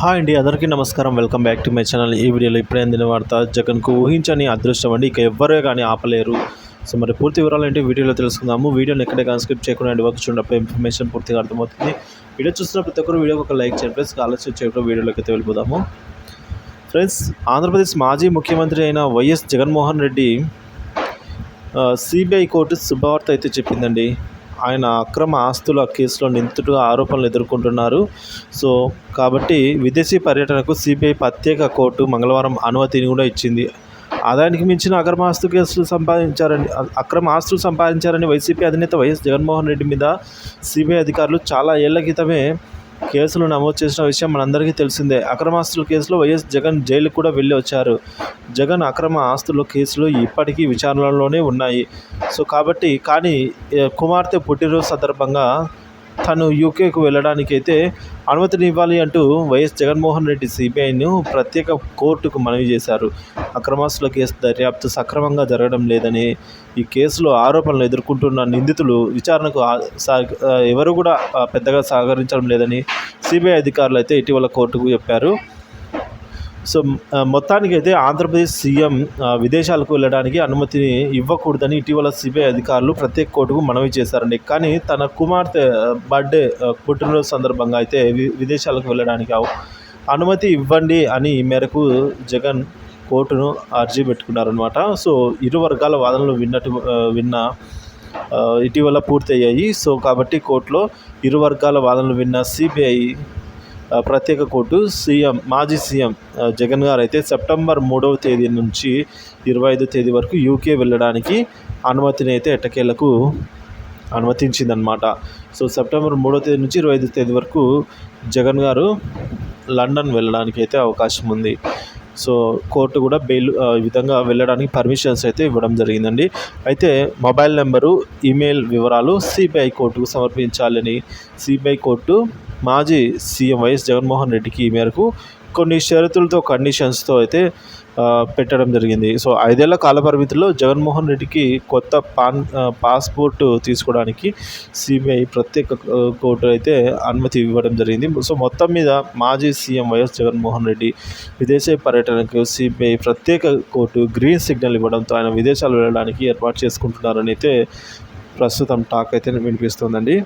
Hi అండి, అందరికీ నమస్కారం. Welcome back to my channel. ఈ వీడియోలో ఇప్పుడే అందిన వార్త, జగన్కు ఊహించని అదృష్టం అండి, ఇక ఎవ్వరే కానీ ఆపలేరు. సో మరి పూర్తి వివరాలు ఏంటి వీడియోలో తెలుసుకుందాము. వీడియోని ఎక్కడే కానీ స్కిప్ చేయకుండా అండి వర్క్ చూడప్పుడు ఇన్ఫర్మేషన్ పూర్తిగా అర్థమవుతుంది. వీడియో చూస్తున్న ప్రతి ఒక్కరు వీడియోకి ఒక లైక్ చేయండి ప్లస్ ఆలస్యం చేయకుండా వీడియోలోకి అయితే వెళ్ళిపోదాము. ఫ్రెండ్స్, ఆంధ్రప్రదేశ్ మాజీ ముఖ్యమంత్రి అయిన YS Jaganmohan Reddy CBI court శుభవార్త అయితే చెప్పిందండి. ఆయన అక్రమ ఆస్తుల కేసులో నిందితుడిగా ఆరోపణలు ఎదుర్కొంటున్నారు. సో కాబట్టి విదేశీ పర్యటనకు సిబిఐ ప్రత్యేక కోర్టు మంగళవారం అనుమతిని కూడా ఇచ్చింది. ఆదాయానికి మించిన అక్రమ ఆస్తులు సంపాదించారని వైసీపీ అధినేత వైఎస్ జగన్మోహన్ రెడ్డి మీద సిబిఐ అధికారులు చాలా ఏళ్ల క్రితమే కేసులు నమోదు చేసిన విషయం మనందరికీ తెలిసిందే. అక్రమాస్తుల కేసులో వైఎస్ జగన్ జైలుకు కూడా వెళ్ళి వచ్చారు. జగన్ అక్రమ ఆస్తుల కేసులు ఇప్పటికీ విచారణలోనే ఉన్నాయి. సో కాబట్టి కుమార్తె పుట్టినరోజు సందర్భంగా తను యూకేకు వెళ్ళడానికి అయితే అనుమతిని ఇవ్వాలి అంటూ వైఎస్ జగన్మోహన్ రెడ్డి సిబిఐను ప్రత్యేక కోర్టుకు మనవి చేశారు. అక్రమాస్తుల కేసు దర్యాప్తు సక్రమంగా జరగడం లేదని, ఈ కేసులో ఆరోపణలు ఎదుర్కొంటున్న నిందితులు విచారణకు ఎవరు కూడా పెద్దగా సహకరించడం లేదని సిబిఐ అధికారులు అయితే ఇటీవల కోర్టుకు చెప్పారు. సో మొత్తానికైతే ఆంధ్రప్రదేశ్ సీఎం విదేశాలకు వెళ్ళడానికి అనుమతిని ఇవ్వకూడదని ఇటీవల సిబిఐ అధికారులు ప్రత్యేక కోర్టుకు మనవి చేశారండి. కానీ తన కుమార్తె బర్త్డే పుట్టినరోజు సందర్భంగా అయితే విదేశాలకు వెళ్ళడానికి అనుమతి ఇవ్వండి అని ఈ మేరకు జగన్ కోర్టును అర్జీ పెట్టుకున్నారనమాట. సో ఇరు వర్గాల వాదనలు విన్న ఇటీవల పూర్తయ్యాయి. సో కాబట్టి కోర్టులో ఇరు వర్గాల వాదనలు విన్న సిబిఐ ప్రత్యేక కోర్టు మాజీ సీఎం జగన్ గారు అయితే సెప్టెంబర్ 3వ తేదీ నుంచి 25వ తేదీ వరకు యూకే వెళ్ళడానికి అనుమతిని అయితే ఎట్టకేలకు అనుమతించిందనమాట. సో సెప్టెంబర్ 3వ తేదీ నుంచి 25వ తేదీ వరకు జగన్ గారు లండన్ వెళ్ళడానికి అయితే అవకాశం ఉంది. సో కోర్టు కూడా ఈ విధంగా వెళ్ళడానికి పర్మిషన్స్ అయితే ఇవ్వడం జరిగిందండి. అయితే మొబైల్ నెంబరు, ఈమెయిల్ వివరాలు సిబిఐ కోర్టుకు సమర్పించాలని సిబిఐ కోర్టు మాజీ సీఎం వైఎస్ జగన్మోహన్ రెడ్డికి ఈ మేరకు కొన్ని షరతులతో కండిషన్స్తో అయితే పెట్టడం జరిగింది. సో 5 ఏళ్ల కాలపరిమితిలో జగన్మోహన్ రెడ్డికి కొత్త పాస్పోర్ట్ తీసుకోవడానికి సిబిఐ ప్రత్యేక కోర్టు అయితే అనుమతి ఇవ్వడం జరిగింది. సో మొత్తం మీద మాజీ సీఎం వైఎస్ జగన్మోహన్ రెడ్డి విదేశీ పర్యటనకు సిబిఐ ప్రత్యేక కోర్టు గ్రీన్ సిగ్నల్ ఇవ్వడంతో ఆయన విదేశాలు వెళ్ళడానికి ఏర్పాటు చేసుకుంటున్నారని అయితే ప్రస్తుతం టాక్ అయితే వినిపిస్తుందండి.